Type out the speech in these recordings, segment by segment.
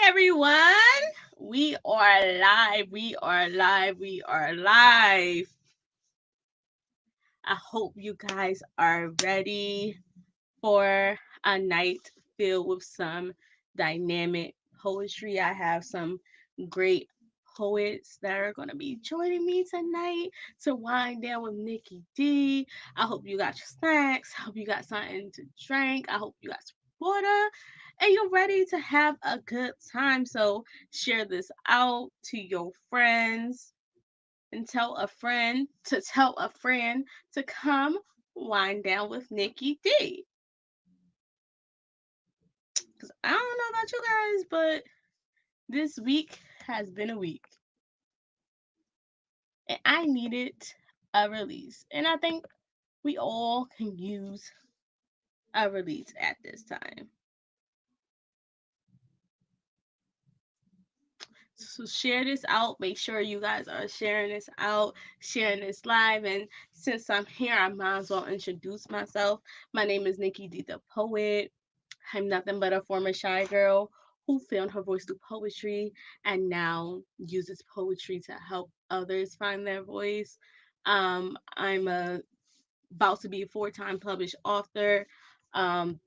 Everyone. We are live. We are live. We are live. I hope you guys are ready for a night filled with some dynamic poetry. I have some great poets that are going to be joining me tonight to wind down with Nicki D. I hope you got your snacks. I hope you got something to drink. I hope you got some water and you're ready to have a good time. So share this out to your friends and tell a friend to come wind down with Nicki D. Because I don't know about you guys, but this week has been a week. And I needed a release. And I think we all can use a release at this time. So share this out. Make sure you guys are sharing this out, sharing this live. And since I'm here, I might as well introduce myself. My name is Nicki D, the poet. I'm nothing but a former shy girl who found her voice through poetry and now uses poetry to help others find their voice. About to be a four-time published author. Um,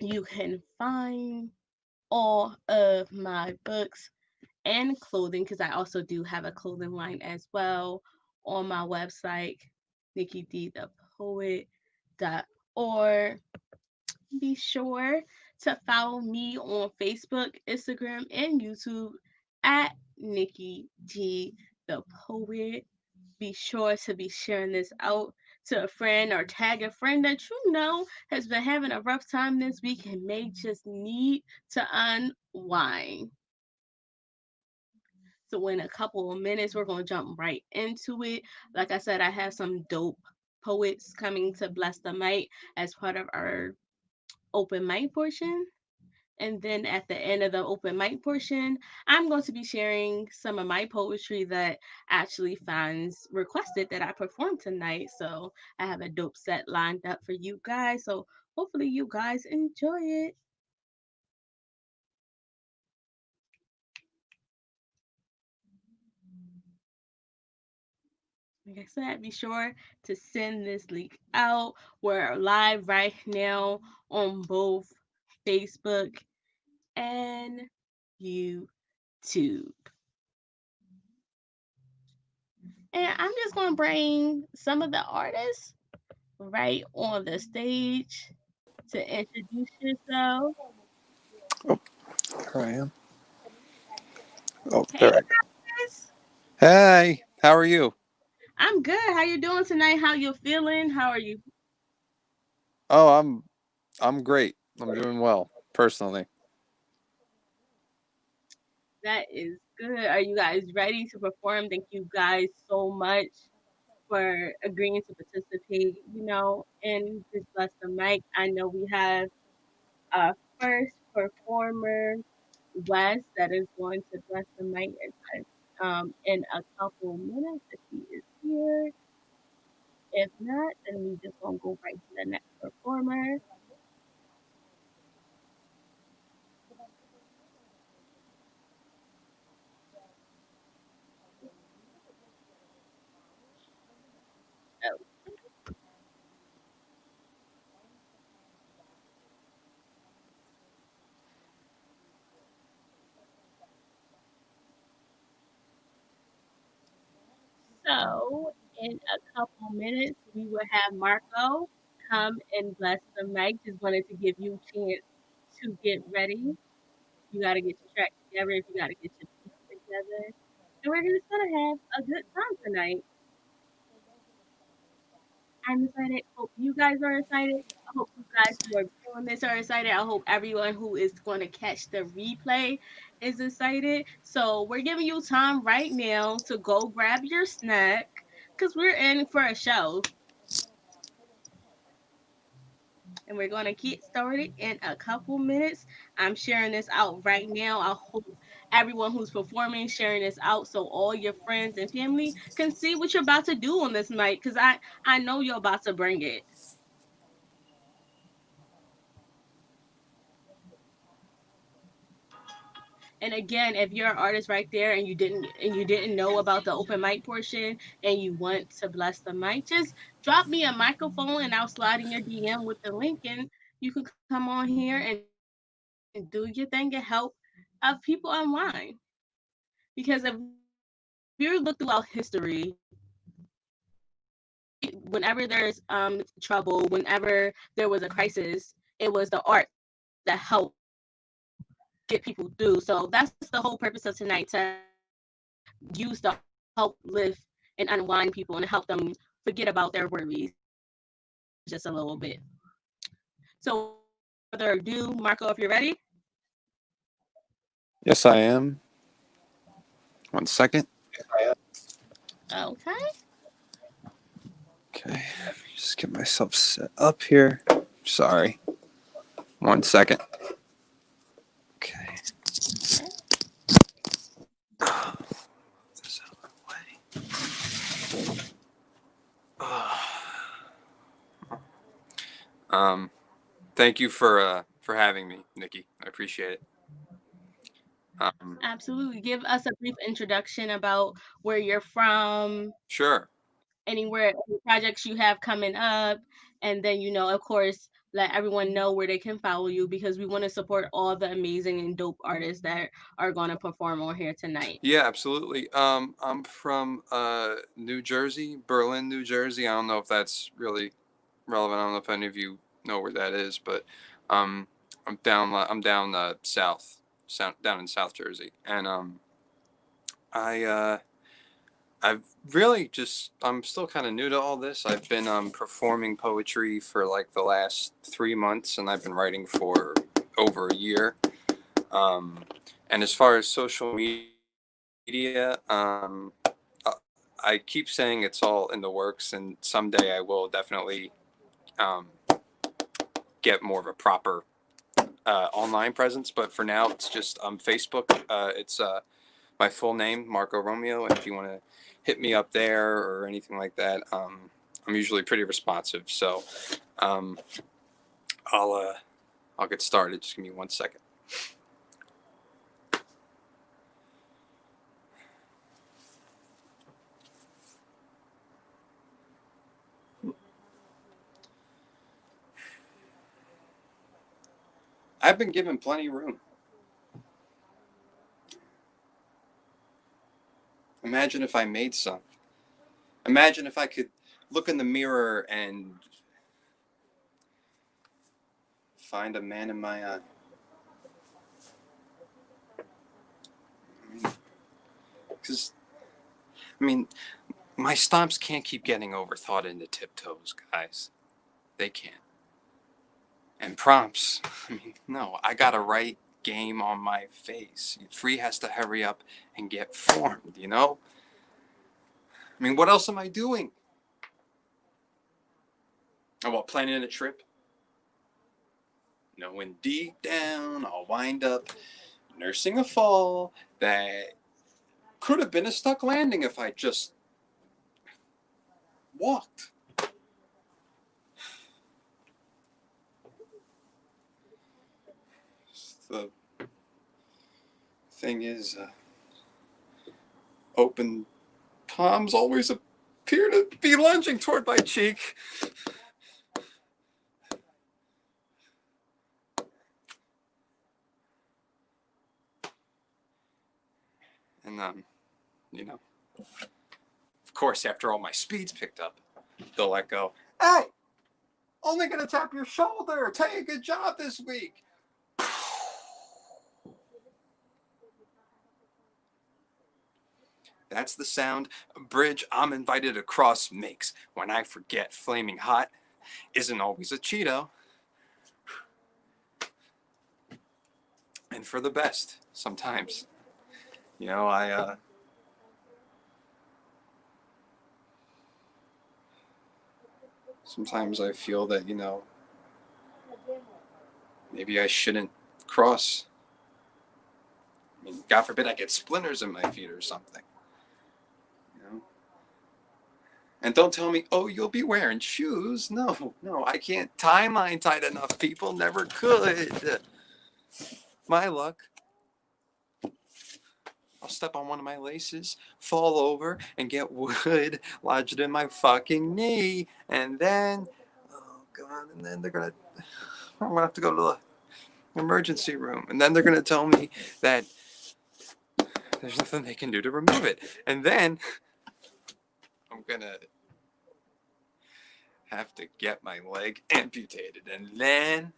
you can find all of my books and clothing because I also do have a clothing line as well on my website, nickidthepoet.org. Be sure to follow me on Facebook, Instagram, and YouTube at Nicki D the Poet. Be sure to be sharing this out to a friend or tag a friend that you know has been having a rough time this week and may just need to unwind. So in a couple of minutes, we're gonna jump right into it. Like I said, I have some dope poets coming to bless the mic as part of our open mic portion. And then at the end of the open mic portion, I'm going to be sharing some of my poetry that actually fans requested that I perform tonight. So I have a dope set lined up for you guys. So hopefully you guys enjoy it. Like I said, be sure to send this link out. We're live right now on both Facebook and YouTube. And I'm just going to bring some of the artists right on the stage to introduce yourself. Oh, here I am. Oh, Hey there I go. guys, Hey, how are you? I'm good. How you doing tonight? How you feeling? How are you? Oh, I'm great. I'm doing well personally. That is good. Are you guys ready to perform? Thank you guys so much for agreeing to participate, in this Bless the Mic. I know we have our first performer, Wes, that is going to bless the mic in a couple minutes if he is here. If not, then we just gonna go right to the next performer. Oh, so in a couple minutes, we will have Marco come and bless the mic. Just wanted to give you a chance to get ready. You gotta get your track together. If you gotta get your piece together, and we're just gonna have a good time tonight. I'm excited. Hope you guys are excited. I hope you guys who are doing this are excited. I hope everyone who is going to catch the replay is excited. So we're giving you time right now to go grab your snack because we're in for a show and we're going to get started in a couple minutes. I'm sharing this out right now. I hope everyone who's performing sharing this out so all your friends and family can see what you're about to do on this night because I know you're about to bring it. And again, if you're an artist right there and you didn't know about the open mic portion and you want to bless the mic, just drop me a microphone and I'll slide in your DM with the link and you can come on here and do your thing and help people unwind. Because if you look throughout history, whenever there's trouble, whenever there was a crisis, it was the art that helped get people through. So that's the whole purpose of tonight, to use the art to help lift and unwind people and help them forget about their worries just a little bit. So without further ado, Marco, if you're ready. Yes, I am. 1 second. Okay. Okay. Let me just get myself set up here. Sorry. 1 second. Okay. This out of the way. Thank you for having me, Nikki. I appreciate it. Um, Absolutely. Give us a brief introduction about where you're from, sure. anywhere, any projects you have coming up, and then, of course, let everyone know where they can follow you because we want to support all the amazing and dope artists that are going to perform on here tonight. Yeah, absolutely. I'm from New Jersey, Berlin, New Jersey. I don't know if that's really relevant. I don't know if any of you know where that is, but um, I'm down down in South Jersey, and I I've really just I'm still kind of new to all this. I've been performing poetry for like the last 3 months, and I've been writing for over a year. Um, and as far as social media, I keep saying it's all in the works, and someday I will definitely um, get more of a proper online presence. But for now, it's just Facebook. It's my full name, Marco Romeo, and if you want to hit me up there or anything like that, I'm usually pretty responsive. So um, I'll get started. Just give me 1 second. I've been given plenty of room. Imagine if I made some. Imagine if I could look in the mirror and find a man in my eye. Because, I mean, my stomps can't keep getting overthought into tiptoes, guys. They can't. And prompts, I mean, no, I got to write game on my face. Free has to hurry up and get formed, you know? I mean, what else am I doing? Oh, well, planning a trip? Knowing deep down I'll wind up nursing a fall that could have been a stuck landing if I just walked. The thing is, open palms always appear to be lunging toward my cheek. And, you know, of course, after all my speed's picked up, they'll let go. Hey, only gonna tap your shoulder. Tell you good job this week. That's the sound a bridge I'm invited across makes when I forget flaming hot isn't always a Cheeto. And for the best, sometimes. You know, sometimes I feel that, maybe I shouldn't cross. I mean, God forbid I get splinters in my feet or something. You know? And don't tell me, oh, you'll be wearing shoes. No, no, I can't tie mine tight enough. People never could. My luck. I'll step on one of my laces, fall over, and get wood lodged in my fucking knee. And then, oh God, and then I'm gonna have to go to the emergency room. And then they're gonna tell me that there's nothing they can do to remove it. And then I'm gonna have to get my leg amputated. And then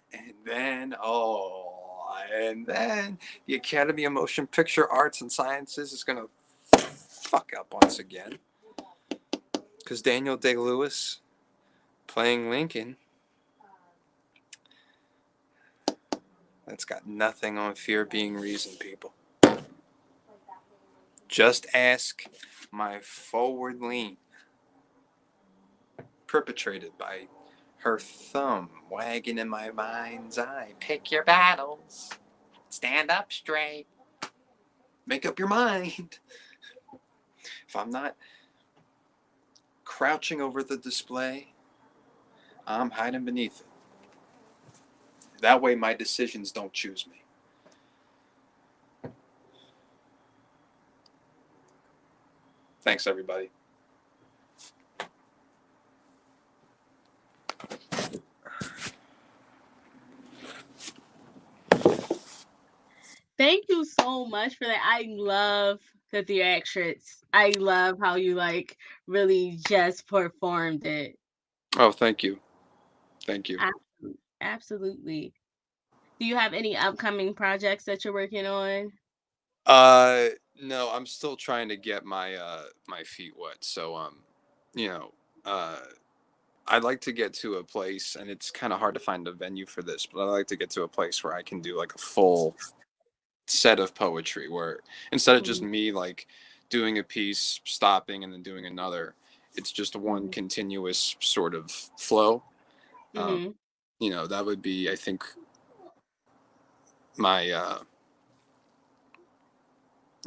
the Academy of Motion Picture Arts and Sciences is gonna fuck up once again. Because Daniel Day-Lewis playing Lincoln, that's got nothing on fear being reason, people. Just ask my forward lean, perpetrated by her thumb wagging in my mind's eye. Pick your battles. Stand up straight. Make up your mind. If I'm not crouching over the display, I'm hiding beneath it. That way my decisions don't choose me. Thanks, everybody. Thank you so much for that. I love the theatrics. I love how you like really just performed it. Oh, thank you. Thank you. Absolutely. Do you have any upcoming projects that you're working on? Uh, no, I'm still trying to get my feet wet. So you know, uh, I'd like to get to a place, and it's kind of hard to find a venue for this, but I'd like to get to a place where I can do like a full set of poetry, where instead of just Mhm, me like doing a piece, stopping, and then doing another, it's just one mhm, continuous sort of flow. Um, mhm, that would be, I think, my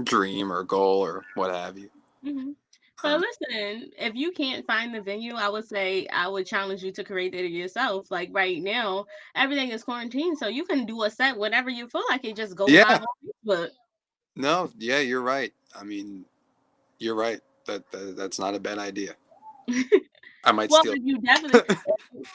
dream or goal or what have you. mhm. But Um, listen, if you can't find the venue, I would say I would challenge you to create it yourself. Like right now, everything is quarantined, so you can do a set whenever you feel like it. Just go live yeah, on Facebook. no, yeah, you're right. I mean, you're right. That's not a bad idea. I might Well, steal. if you definitely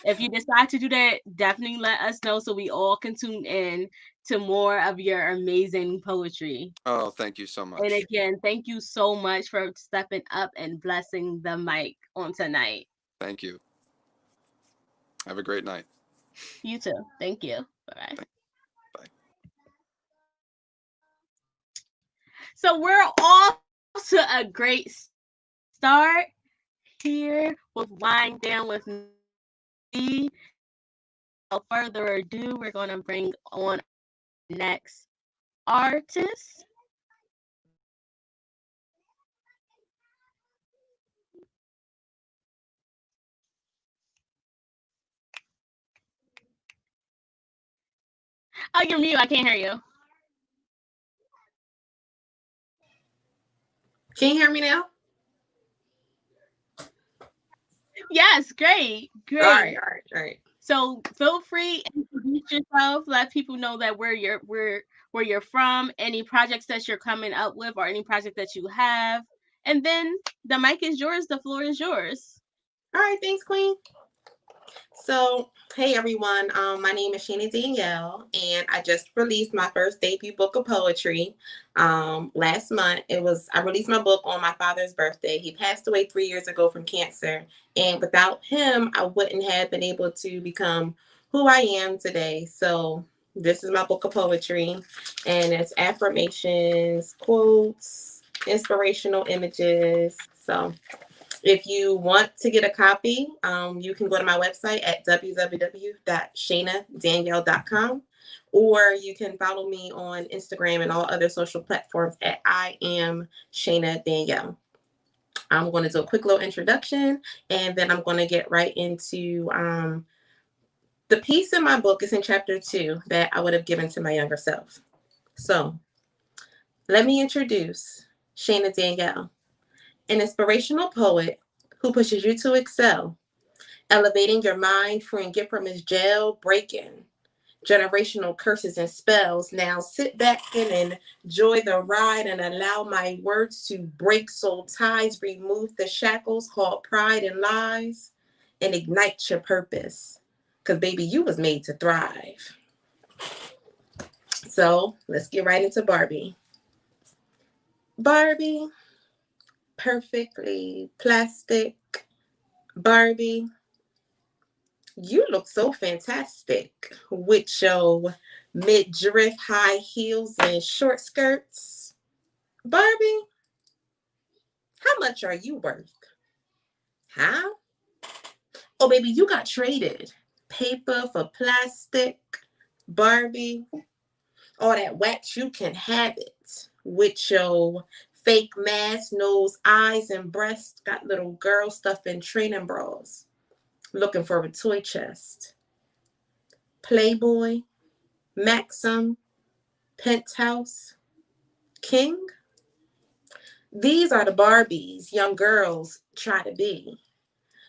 if you decide to do that, definitely let us know so we all can tune in to more of your amazing poetry. Oh, thank you so And much. again, thank you so much for stepping up and blessing the mic on tonight. Thank you. Have a great night. You too. Thank you. Bye. Thank, bye. So we're off to a great start here with Wind Down with Nicki D. Without further ado, we're going to bring on our next artist. Oh, you're mute. I can't hear you. Can you hear me now? Yes, great. All right, Great. all right, all right. So feel free to introduce yourself. Let people know that where you're from, any projects that you're coming up with, or any project that you have. And then the mic is yours. The floor is yours. All right, thanks, Queen. So, hey everyone, my name is Shannon Danielle, and I just released my first debut book of poetry last month. I released my book on my father's birthday. He passed away 3 years ago from cancer, and without him, I wouldn't have been able to become who I am today. So, this is my book of poetry, and it's affirmations, quotes, inspirational images. So, if you want to get a copy, you can go to my website at www.shanadanielle.com, or you can follow me on Instagram and all other social platforms at I am Shana Danielle. I'm going to do a quick little introduction, and then I'm going to get right into the piece in my book. Is in chapter 2 that I would have given to my younger self. So let me introduce Shana Danielle, an inspirational poet who pushes you to excel, elevating your mind, freeing it from its jail, breaking, generational curses and spells. Now sit back and enjoy the ride and allow my words to break soul ties, remove the shackles called pride and lies, and ignite your purpose. Because, baby, you was made to thrive. So let's get right into Barbie. Barbie, perfectly plastic. Barbie, you look so fantastic with your midriff high heels and short skirts. Barbie, how much are you worth? Huh? Oh, baby, you got traded. Paper for plastic. Barbie, all that wax, you can have it. With your fake mask, nose, eyes, and breasts, got little girl stuff in training bras. Looking for a toy chest. Playboy, Maxim, Penthouse, King. These are the Barbies young girls try to be.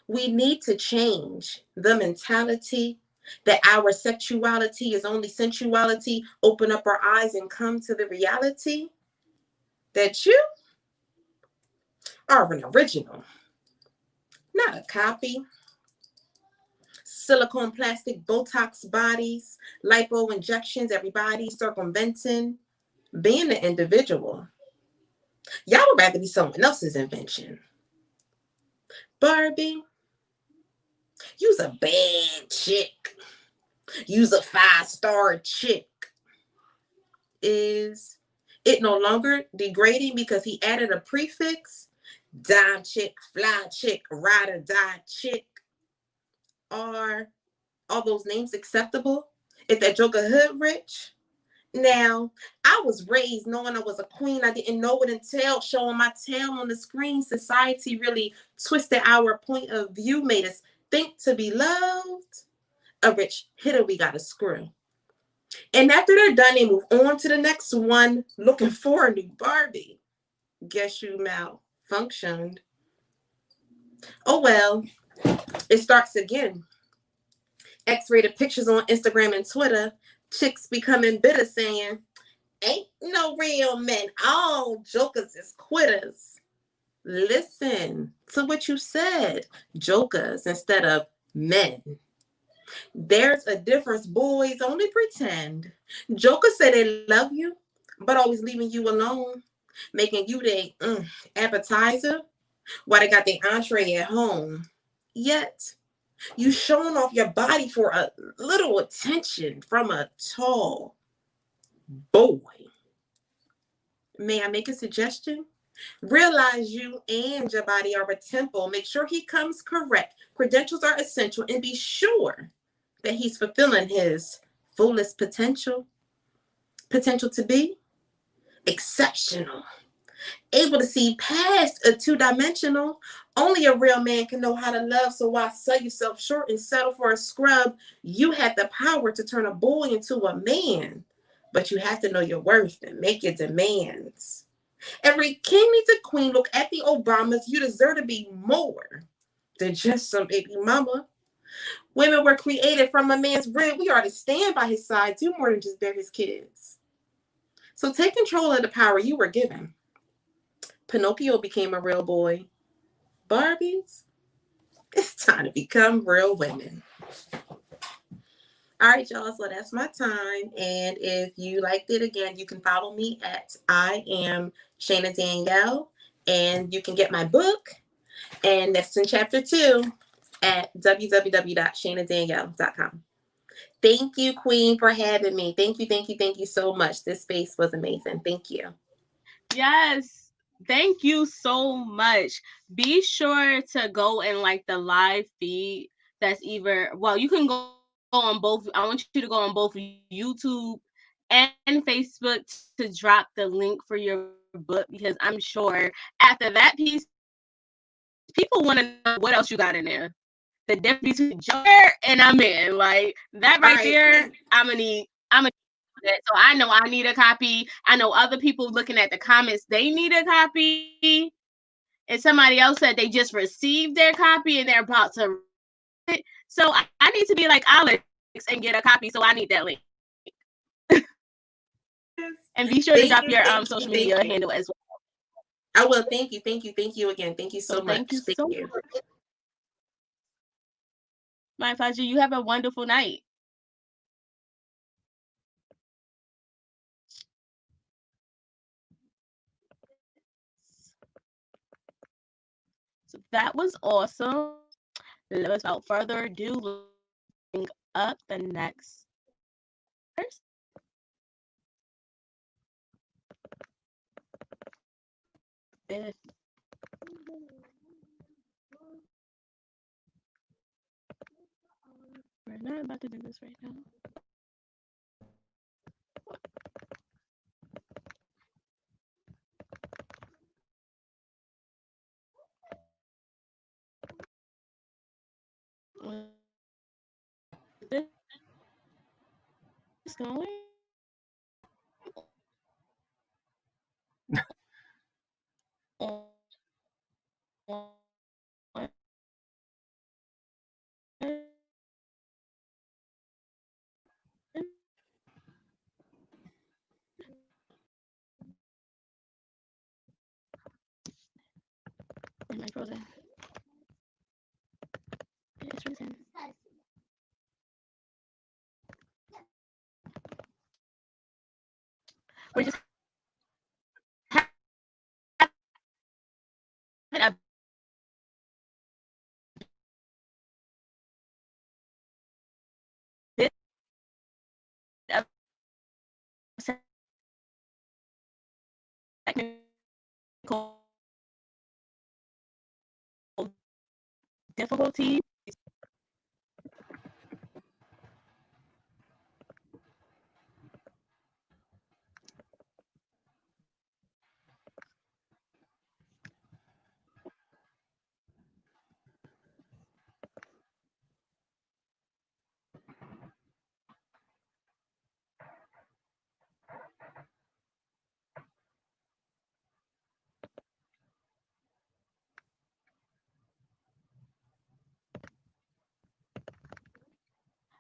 We need to change the mentality that our sexuality is only sensuality. Open up our eyes and come to the reality that you are an original, not a copy. Silicone, plastic, Botox bodies, lipo injections, everybody circumventing, being an individual. Y'all would rather be someone else's invention. Barbie, you's a bad chick. You's a 5-star chick. Is it no longer degrading because he added a prefix? Dime chick, fly chick, ride or die chick. Are all those names acceptable? If that joker hood rich? Now, I was raised knowing I was a queen. I didn't know it until showing my tail on the screen. Society really twisted our point of view, made us think to be loved. A rich hitter we got to screw. And after they're done, they move on to the next one, looking for a new Barbie. Guess you malfunctioned. Oh well, it starts again. X-rated pictures on Instagram and Twitter. Chicks becoming bitter saying, ain't no real men. All jokers is quitters. Listen to what you said. Jokers instead of men. There's a difference. Boys only pretend. Jokers say they love you, but always leaving you alone, making you their appetizer while they got their entree at home. Yet, you showing off your body for a little attention from a tall boy. May I make a suggestion? Realize you and your body are a temple. Make sure he comes correct. Credentials are essential, and be sure that he's fulfilling his fullest potential. Potential to be exceptional. Able to see past a two-dimensional. Only a real man can know how to love, so why sell yourself short and settle for a scrub? You have the power to turn a boy into a man, but you have to know your worth and make your demands. Every king needs a queen. Look at the Obamas. You deserve to be more than just some baby mama. Women were created from a man's rib. We are to stand by his side, do more than just bear his kids. So take control of the power you were given. Pinocchio became a real boy. Barbies, it's time to become real women. All right, y'all. So that's my time. And if you liked it, again, you can follow me at I am Shayna Danielle. And you can get my book, and that's in chapter 2 at www.shaynadanielle.com. Thank you, Queen, for having me. Thank you so much. This space was amazing. Thank you. Yes. Thank you so much. Be sure to go and like the live feed. That's either, well, you can go on both. I want you to go on both YouTube and Facebook to drop the link for your book, because I'm sure after that piece, people want to know what else you got in there. The difference between Joker and I'm in. Like that right there, I'm gonna need that. So I know I need a copy. I know other people looking at the comments, they need a copy. And somebody else said they just received their copy and they're about to read it. So I need to be like Alex and get a copy. So I need that link. And be sure to Thank drop you, your thank you, social thank media you. handle as well. I will. Thank you, thank you, thank you again. Thank you so So thank much. you Thank so you. much. My pleasure. You have a wonderful night. So that was awesome. Without further ado, let's bring up the next person. If we're not about to do this right now. With this going on. Am I frozen? It's frozen. We're just having a bit of technical difficulties.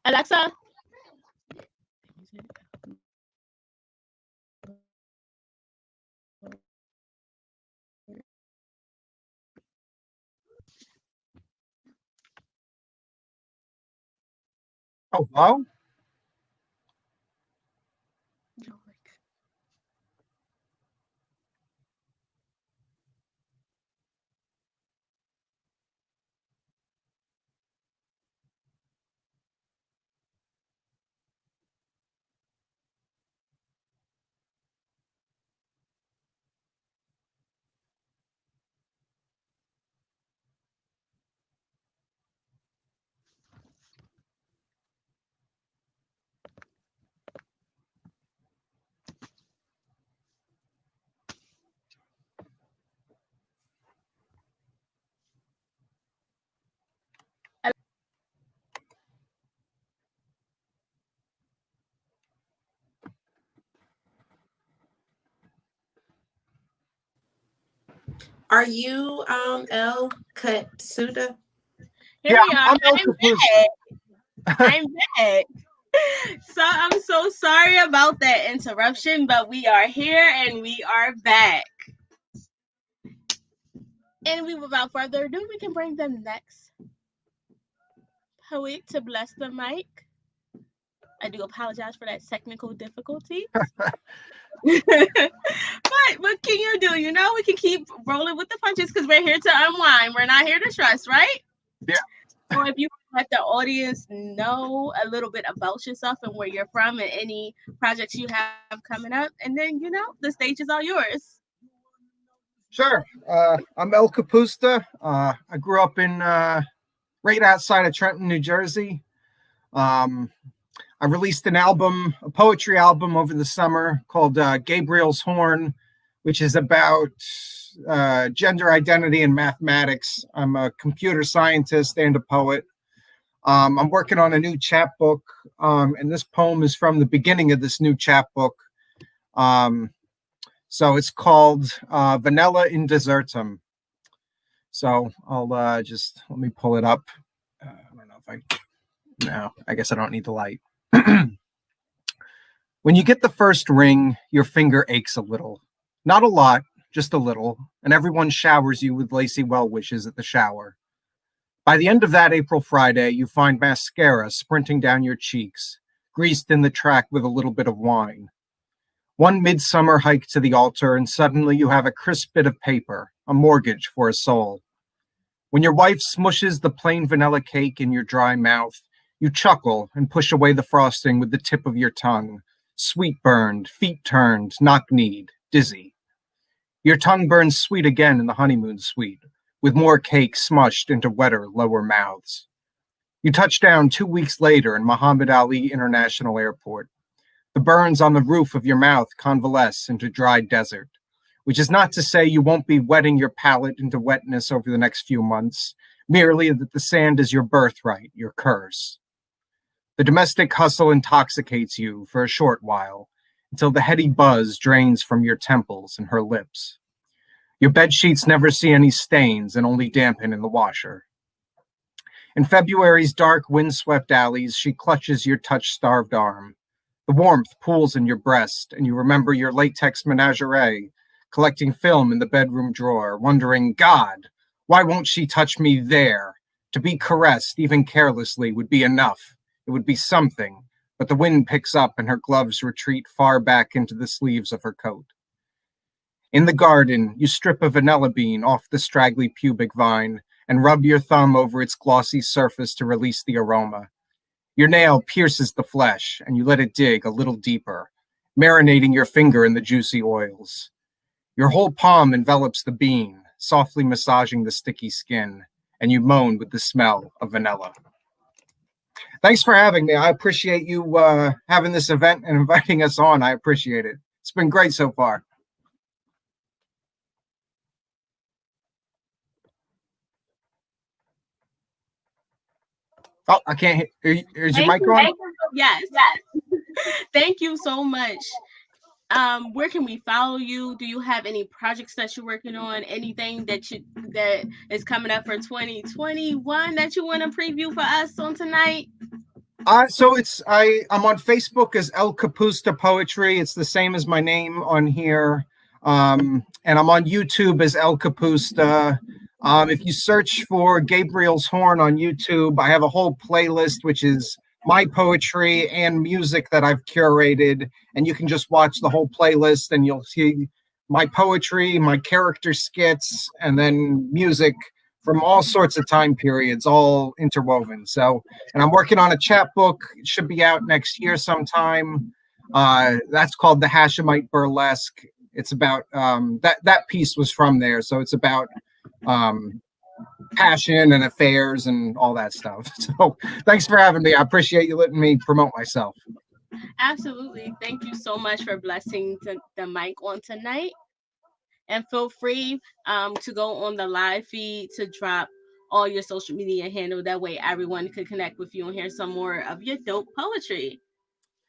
Alexa. Oh, hello? Are you El Katsuda? Here Yeah, we are. I'm El I'm Capusta. back. I'm back. So I'm so sorry about that interruption, but we are here and we are back. And we, without further ado, we can bring the next poet to bless the mic. I do apologize for that technical difficulty. But what can you do? You know, we can keep rolling with the punches because we're here to unwind. We're not here to stress, right? Yeah. So if you let the audience know a little bit about yourself and where you're from and any projects you have coming up, and then, you know, the stage is all yours. Sure. I'm El Capusta. I grew up in right outside of Trenton, New Jersey. I released a poetry album over the summer called Gabriel's Horn, which is about gender identity and mathematics. I'm a computer scientist and a poet. I'm working on a new chapbook, and this poem is from the beginning of this new chapbook. So it's called Vanilla in Desertum. So I'll just let me pull it up. I don't know if I. No, I guess I don't need the light. When you get the first ring, your finger aches a little. Not a lot, just a little, and everyone showers you with lacy well wishes at the shower. By the end of that April Friday, you find mascara sprinting down your cheeks, greased in the track with a little bit of wine. One midsummer hike to the altar, and suddenly you have a crisp bit of paper, a mortgage for a soul. When your wife smushes the plain vanilla cake in your dry mouth, you chuckle and push away the frosting with the tip of your tongue, sweet burned, feet turned, knock-kneed, dizzy. Your tongue burns sweet again in the honeymoon suite, with more cake smushed into wetter, lower mouths. You touch down 2 weeks later in Muhammad Ali International Airport. The burns on the roof of your mouth convalesce into dry desert, which is not to say you won't be wetting your palate into wetness over the next few months, merely that the sand is your birthright, your curse. The domestic hustle intoxicates you for a short while, until the heady buzz drains from your temples and her lips. Your bed sheets never see any stains and only dampen in the washer. In February's dark, windswept alleys, she clutches your touch-starved arm. The warmth pools in your breast, and you remember your latex menagerie, collecting film in the bedroom drawer, wondering, God, why won't she touch me there? To be caressed, even carelessly, would be enough. It would be something, but the wind picks up and her gloves retreat far back into the sleeves of her coat. In the garden, you strip a vanilla bean off the straggly pubic vine and rub your thumb over its glossy surface to release the aroma. Your nail pierces the flesh, and you let it dig a little deeper, marinating your finger in the juicy oils. Your whole palm envelops the bean, softly massaging the sticky skin, and you moan with the smell of vanilla. Thanks for having me. I appreciate you having this event and inviting us on. I appreciate it. It's been great so far. Oh, I can't hear. Is your mic on? Yes. Thank you so much. Where can we follow you? Do you have any projects that you're working on? Anything that is coming up for 2021 that you want to preview for us on tonight? So I'm on Facebook as El Capusta Poetry. It's the same as my name on here. And I'm on YouTube as El Capusta. If you search for Gabriel's Horn on YouTube, I have a whole playlist which is my poetry and music that I've curated, and you can just watch the whole playlist and you'll see my poetry, my character skits, and then music from all sorts of time periods, all interwoven. So, and I'm working on a chapbook. It should be out next year sometime. That's called The Hashemite Burlesque. It's about that piece was from there. So it's about passion and affairs and all that stuff. So thanks for having me. I appreciate you letting me promote myself. Absolutely. Thank you so much for blessing the mic on tonight. And feel free to go on the live feed to drop all your social media handle. That way everyone could connect with you and hear some more of your dope poetry.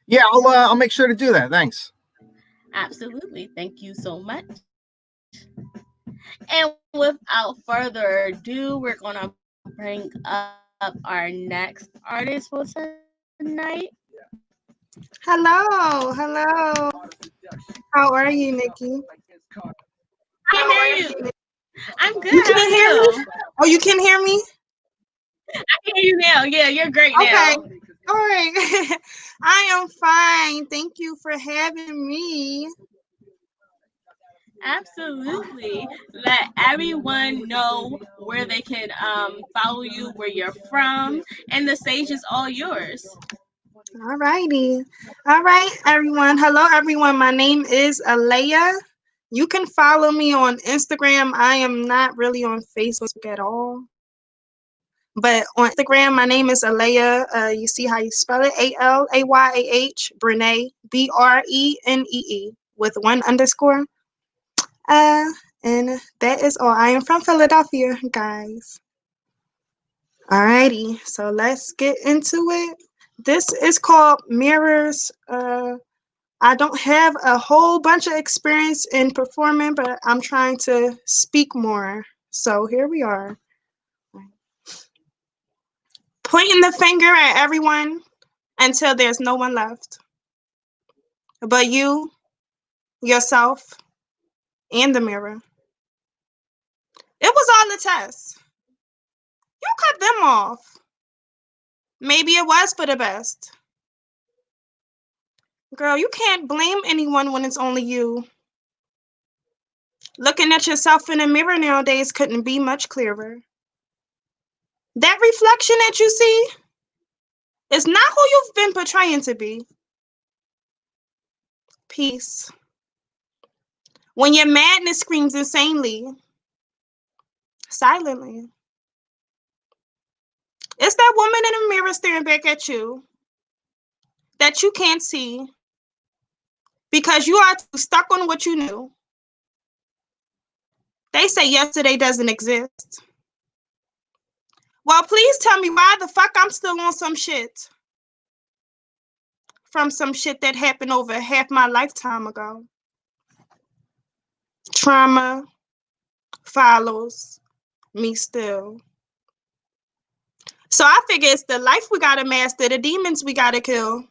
Yeah, I'll make sure to do that. Thanks. Absolutely. Thank you so much. And without further ado, we're going to bring up our next artist for tonight. Hello. How are you, Nikki? I can hear you. I'm good. You How are can't hear you? me? Oh, you can hear me? I can hear you now. Yeah, you're great now. Okay. All right. I am fine. Thank you for having me. Absolutely. Let everyone know where they can follow you, where you're from, and the stage is all yours. All righty. All right, everyone. Hello, everyone. My name is Alea. You can follow me on Instagram. I am not really on Facebook at all. But on Instagram, my name is Alea. You see how you spell it? Alayah, Brene, Brenee, with one underscore. And that is all. I am from Philadelphia, guys. Alrighty, so let's get into it. This is called Mirrors. I don't have a whole bunch of experience in performing, but I'm trying to speak more. So here we are. Pointing the finger at everyone until there's no one left. but you, yourself, and the mirror. It was all a test. You cut them off. Maybe it was for the best. Girl, you can't blame anyone when it's only you. Looking at yourself in the mirror nowadays couldn't be much clearer. That reflection that you see is not who you've been portraying to be. Peace. When your madness screams insanely, silently. It's that woman in the mirror staring back at you that you can't see because you are too stuck on what you knew. They say yesterday doesn't exist. Well, please tell me why the fuck I'm still on some shit from some shit that happened over half my lifetime ago. Trauma follows me still. So I figure it's the life we gotta master, the demons we gotta kill.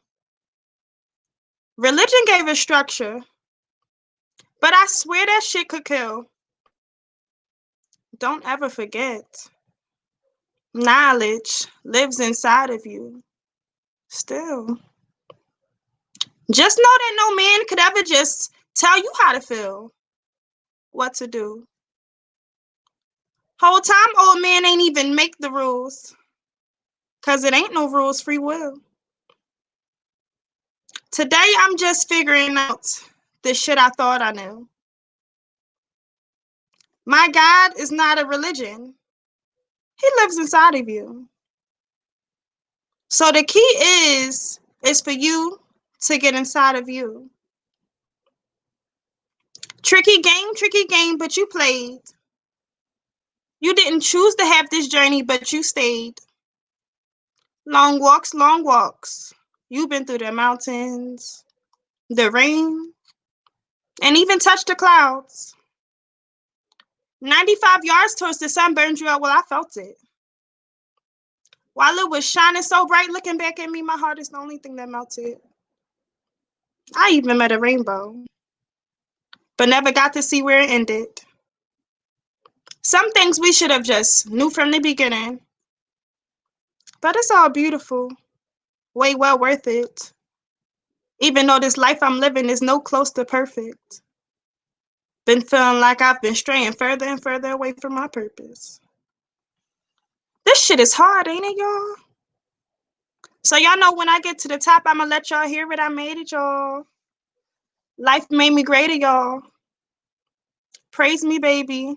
Religion gave us structure, but I swear that shit could kill. Don't ever forget. Knowledge lives inside of you. Still. Just know that no man could ever just tell you how to feel, what to do. Whole time old man ain't even make the rules. Cause it ain't no rules, free will. Today I'm just figuring out the shit I thought I knew. My God is not a religion. He lives inside of you. So the key is for you to get inside of you. Tricky game, but you played. You didn't choose to have this journey, but you stayed. Long walks. You've been through the mountains, the rain, and even touched the clouds. 95 yards towards the sun burned you out. Well, I felt it. While it was shining so bright, looking back at me, my heart is the only thing that melted. I even met a rainbow, but never got to see where it ended. Some things we should have just knew from the beginning. But it's all beautiful. Way well worth it. Even though this life I'm living is no close to perfect. Been feeling like I've been straying further and further away from my purpose. This shit is hard, ain't it, y'all? So y'all know when I get to the top, I'ma let y'all hear it. I made it, y'all. Life made me greater, y'all. Praise me, baby.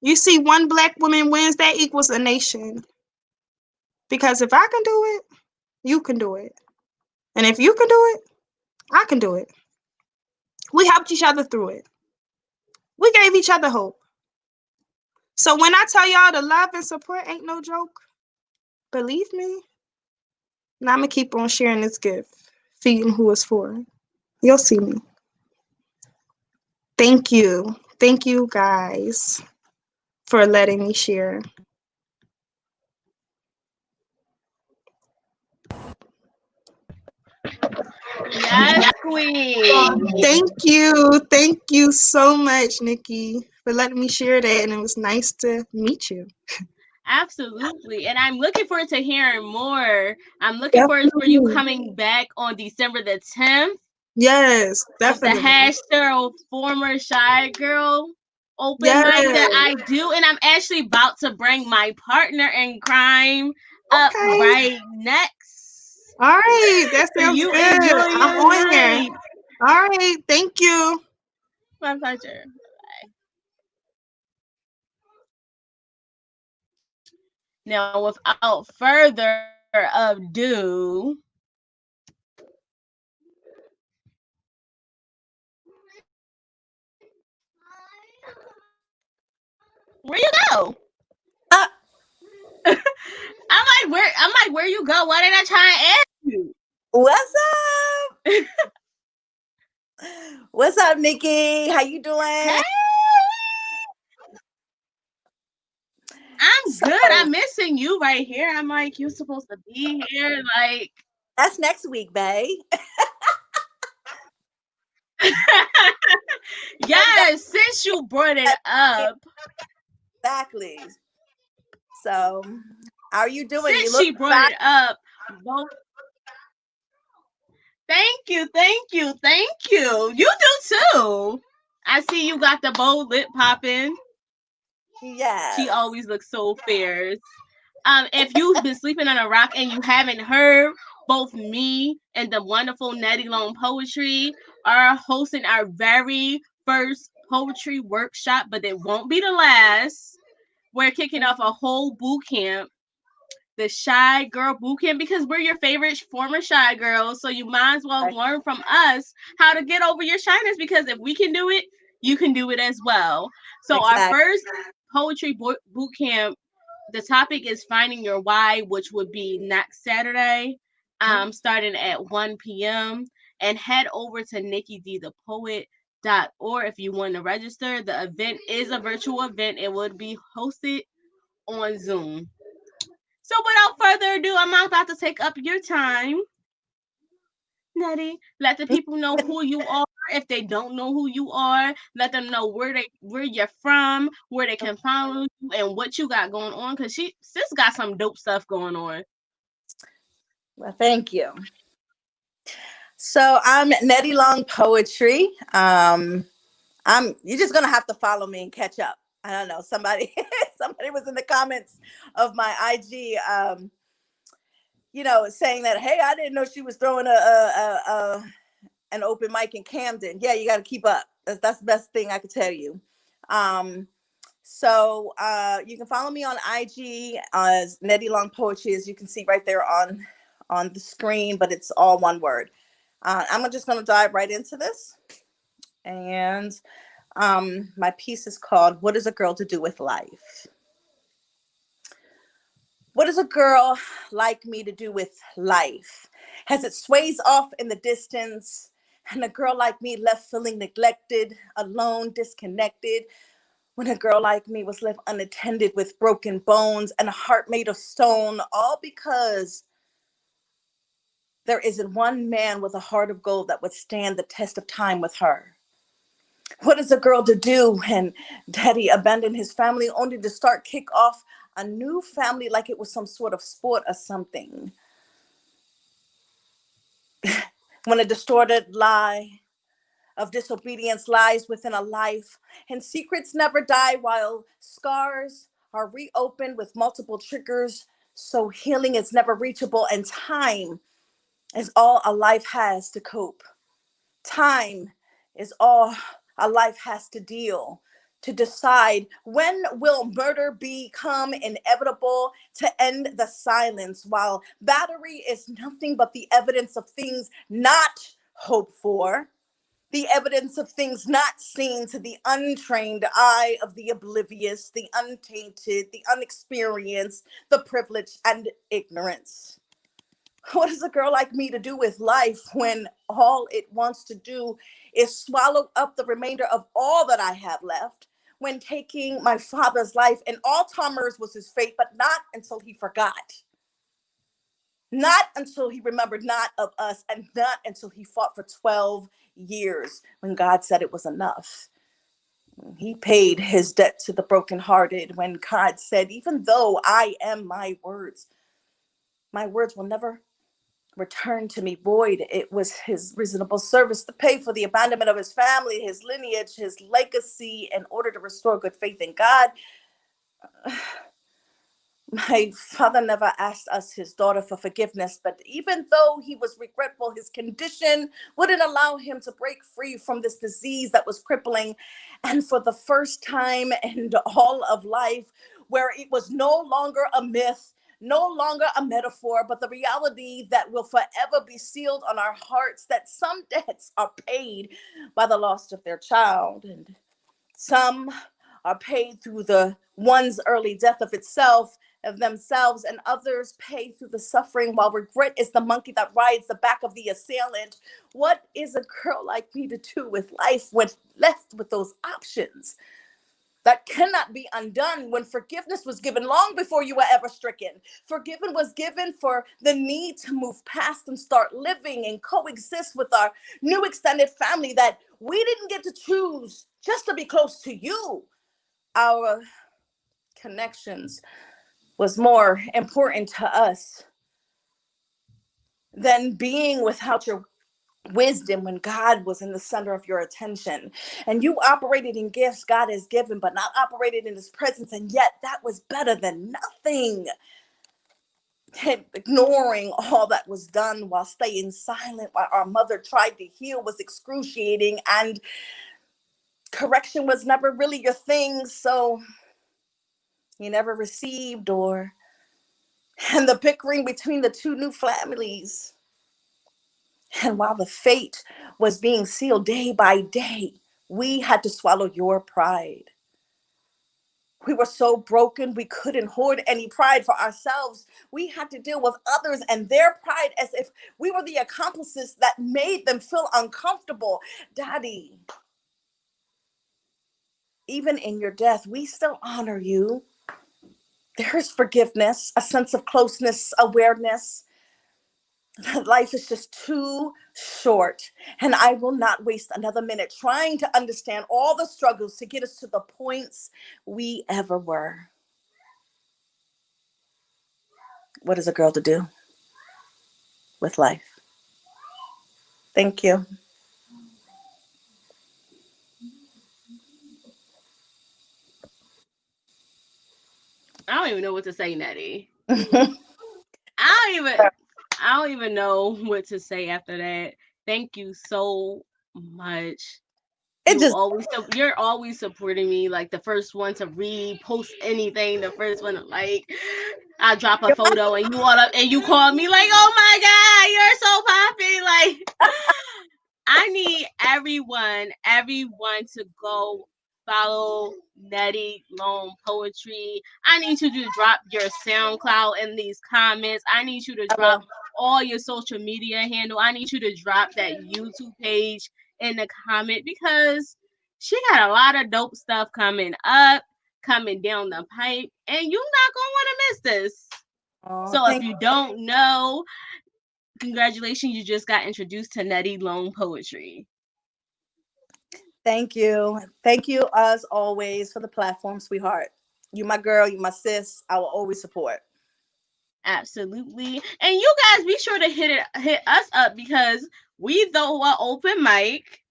You see, one black woman wins, that equals a nation. Because if I can do it, you can do it. And if you can do it, I can do it. We helped each other through it. We gave each other hope. So when I tell y'all the love and support ain't no joke, believe me, and I'm going to keep on sharing this gift, feeding who it's for. You'll see me. Thank you. Thank you, guys, for letting me share. Yes, queen. Thank you. Thank you so much, Nikki, for letting me share that. And it was nice to meet you. Absolutely. And I'm looking forward to hearing more. I'm looking forward for you Definitely. coming back on December the 10th Yes, with the definitely. hashtag former shy girl open mic Yes. that I do. And I'm actually about to bring my partner in crime up Okay. right next. All right. That So sounds you good. enjoy I'm your on here. night. All right. Thank you. My pleasure. Now, without further ado, where you go? Uh, I'm like, where you go? Why did I try and ask you? what's up? What's up, Nikki? How you Hey, doing? I'm So good. I'm missing you right here. I'm like, you supposed to be here. Like, that's next week, babe. And that, Yes, since you brought it up, exactly. So, how are you doing? You since look she brought fat. it up, both thank you, thank you, thank you. You do too. I see you got the bold lip popping. She Yes. always looks so fierce. If you've been sleeping on a rock and you haven't heard, both me and the wonderful Nettie Long Poetry are hosting our very first poetry workshop, but it won't be the last. We're kicking off a whole boot camp, the Shy Girl Boot Camp, because we're your favorite former Shy Girls. So you might as well learn from us how to get over your shyness, because if we can do it, you can do it as well. So our Exactly. first poetry boot camp, the topic is finding your why, which would be next Saturday, starting at 1 p.m. And head over to Nicki D the Poet.org if you want to register. The event is a virtual event. It would be hosted on Zoom. So without further ado, I'm not about to take up your time. Nettie, let the people know who you are. If they don't know who you are, let them know where you're from, where they can follow you, and what you got going on. Cause sis got some dope stuff going on. Well, thank you. So I'm Nettie Long Poetry. You're just gonna have to follow me and catch up. I don't know. Somebody somebody was in the comments of my IG, saying that, hey, I didn't know she was throwing an open mic in Camden. Yeah, you got to keep up. That's the best thing I could tell you. So you can follow me on IG as Nettie Long Poetry, as you can see right there on the screen, but it's all one word. I'm just going to dive right into this. And my piece is called What is a Girl to Do with Life? What is a girl like me to do with life? As it sways off in the distance, and a girl like me left feeling neglected, alone, disconnected, when a girl like me was left unattended with broken bones and a heart made of stone, all because there isn't one man with a heart of gold that would stand the test of time with her. What is a girl to do when daddy abandoned his family only to start kick off a new family like it was some sort of sport or something? When a distorted lie of disobedience lies within a life, and secrets never die while scars are reopened with multiple triggers, so healing is never reachable, and time is all a life has to cope. Time is all a life has to deal, to decide when will murder become inevitable, to end the silence, while battery is nothing but the evidence of things not hoped for, the evidence of things not seen to the untrained eye of the oblivious, the untainted, the unexperienced, the privileged, and ignorance. What is a girl like me to do with life when all it wants to do is swallow up the remainder of all that I have left? When taking my father's life, and Alzheimer's was his fate, but not until he forgot. Not until he remembered not of us, and not until he fought for 12 years when God said it was enough. He paid his debt to the brokenhearted when God said, even though I am my words will never return to me void. It was his reasonable service to pay for the abandonment of his family, his lineage, his legacy, in order to restore good faith in God. My father never asked us, his daughter, for forgiveness, but even though he was regretful, his condition wouldn't allow him to break free from this disease that was crippling. And for the first time in all of life, where it was no longer a myth, no longer a metaphor, but the reality that will forever be sealed on our hearts, that some debts are paid by the loss of their child, and some are paid through the one's early death of themselves, and others pay through the suffering, while regret is the monkey that rides the back of the assailant. What is a girl like me to do with life when left with those options? that cannot be undone when forgiveness was given long before you were ever stricken. Forgiven was given for the need to move past and start living and coexist with our new extended family that we didn't get to choose just to be close to you. Our connections was more important to us than being without your wisdom when God was in the center of your attention. And you operated in gifts God has given, but not operated in his presence. And yet that was better than nothing. And ignoring all that was done while staying silent while our mother tried to heal was excruciating. And correction was never really your thing. So you never received or and the bickering between the two new families. And while the fate was being sealed day by day, we had to swallow your pride. We were so broken, we couldn't hoard any pride for ourselves. We had to deal with others and their pride as if we were the accomplices that made them feel uncomfortable. Daddy, even in your death, we still honor you. There is forgiveness, a sense of closeness, awareness. Life is just too short, and I will not waste another minute trying to understand all the struggles to get us to the points we ever were. What is a girl to do with life? Thank you. I don't even know what to say, Nettie. I don't even I don't even know what to say after that. Thank you so much. It just, You're always supporting me, like the first one to repost anything, the first one to like I drop a photo and you all up and you call me like, oh my god, you're so poppy. Like I need everyone to go follow Nettie Lone Poetry. I need you to drop your SoundCloud in these comments. I need you to I drop will. all your social media handle. I need you to drop that YouTube page in the comment because she got a lot of dope stuff coming up, coming down the pipe, and you're not gonna want to miss this. Oh, So if you don't know, congratulations, you just got introduced to Nettie Lone Poetry. thank you. Thank you as always for the platform, sweetheart. You my girl, you my sis. I will always support. Absolutely. And you guys be sure to hit us up because we throw an open mic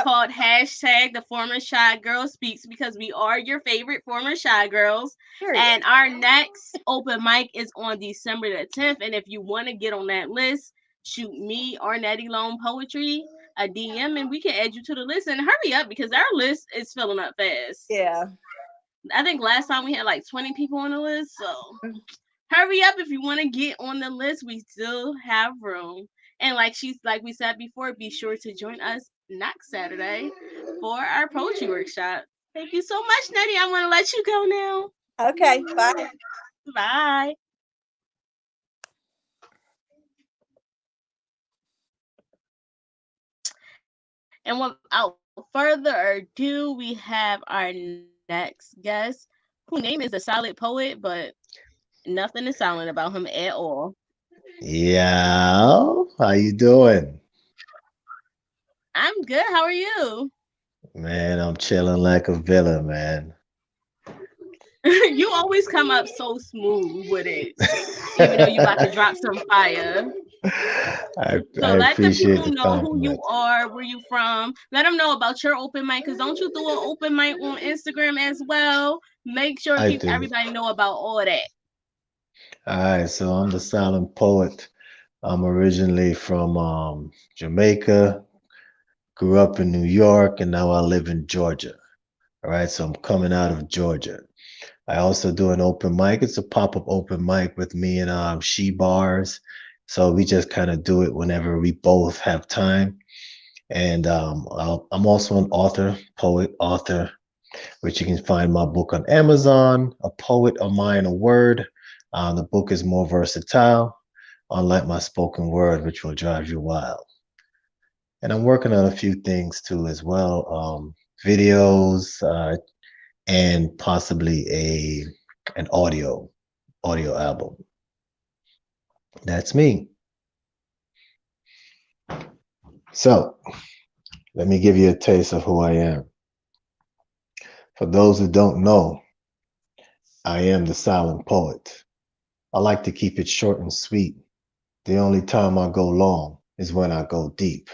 called hashtag the former shy girl speaks because we are your favorite former shy girls. Period. And our next open mic is on December the 10th. And if you want to get on that list, shoot me or Nettie Lone Poetry a DM and we can add you to the list. And hurry up because our list is filling up fast. Yeah. I think last time we had like 20 people on the list. So hurry up if you want to get on the list. We still have room. And like we said before, be sure to join us next Saturday for our poetry workshop. Thank you so much, Nettie. I'm gonna let you go now. Okay. Bye. Bye. And without further ado, we have our next guest, whose name is the Silent Poet, but nothing is silent about him at all. Yeah, how you doing? I'm good. How are you? Man, I'm chilling like a villain, man. You always come up so smooth with it, even though you about to drop some fire. I So let the appreciate people the know who you compliment. are, where you from. Let them know about your open mic, because don't you do an open mic on Instagram as well? Make sure I people, do. everybody know about all that. All right, so I'm the silent poet. I'm originally from Jamaica, grew up in New York, and now I live in Georgia. All right, so I'm coming out of Georgia. I also do an open mic. It's a pop-up open mic with me and She Bars. So we just kind of do it whenever we both have time. And I'm also an author, poet, author, which you can find my book on Amazon, A Poet, A Mind, A Word. The book is more versatile, unlike my spoken word, which will drive you wild. And I'm working on a few things too as well. Videos, and possibly a an audio album. That's me. So let me give you a taste of who I am. For those who don't know, I am the silent poet. I like to keep it short and sweet. The only time I go long is when I go deep.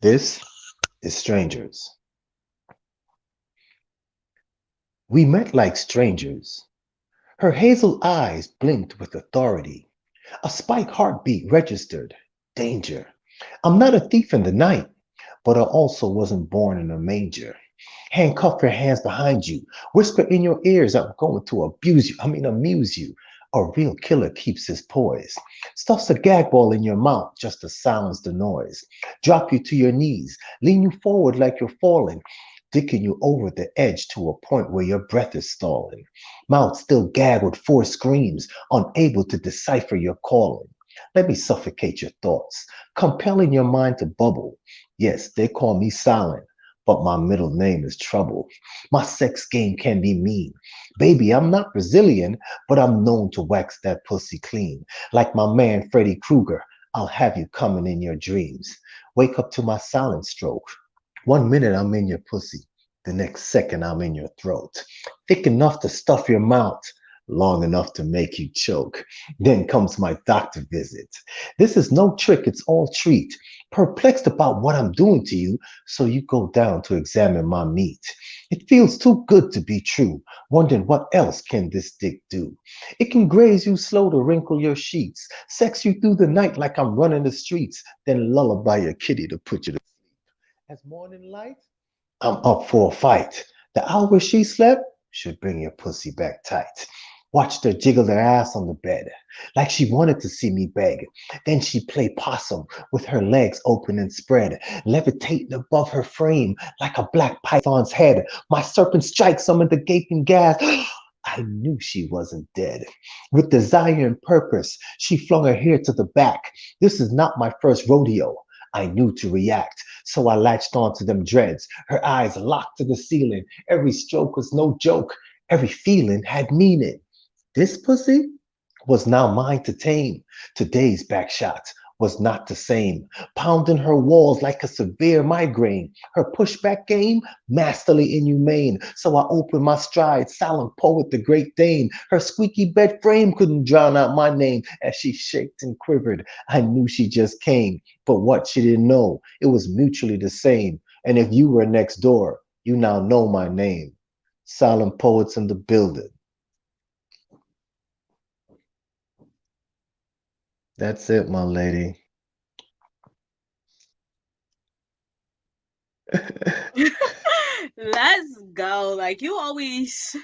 This is Strangers. We met like strangers. Her hazel eyes blinked with authority. A spike heartbeat registered. Danger. I'm not a thief in the night, but I also wasn't born in a manger. Handcuff your hands behind you. Whisper in your ears, I'm going to abuse you. Amuse you. A real killer keeps his poise. Stuffs a gag ball in your mouth just to silence the noise. Drop you to your knees. Lean you forward like you're falling. Dicking you over the edge to a point where your breath is stalling. Mouth still gag with four screams, unable to decipher your calling. Let me suffocate your thoughts, compelling your mind to bubble. Yes, they call me silent, but my middle name is Trouble. My sex game can be mean. Baby, I'm not Brazilian, but I'm known to wax that pussy clean. Like my man Freddy Krueger, I'll have you coming in your dreams. Wake up to my silent stroke. 1 minute I'm in your pussy, the next second I'm in your throat. Thick enough to stuff your mouth, long enough to make you choke. Then comes my doctor visit. This is no trick, it's all treat. Perplexed about what I'm doing to you, so you go down to examine my meat. It feels too good to be true, wondering what else can this dick do. It can graze you slow to wrinkle your sheets, sex you through the night like I'm running the streets, then lullaby your kitty to put you to as morning light, I'm up for a fight. The hour she slept should bring your pussy back tight. Watched her jiggle her ass on the bed, like she wanted to see me beg. Then she play possum with her legs open and spread, levitating above her frame like a black python's head. My serpent strikes some of the gaping gas. I knew she wasn't dead. With desire and purpose, she flung her hair to the back. This is not my first rodeo. I knew to react, so I latched onto them dreads, her eyes locked to the ceiling. Every stroke was no joke, every feeling had meaning. This pussy was now mine to tame. Today's back shots was not the same, pounding her walls like a severe migraine. Her pushback game, masterly inhumane. So I opened my stride, silent poet, the great Dane. Her squeaky bed frame couldn't drown out my name as she shaked and quivered. I knew she just came, but what she didn't know, it was mutually the same. And if you were next door, you now know my name. Silent poets in the building. That's it, my lady. Let's go. Like you always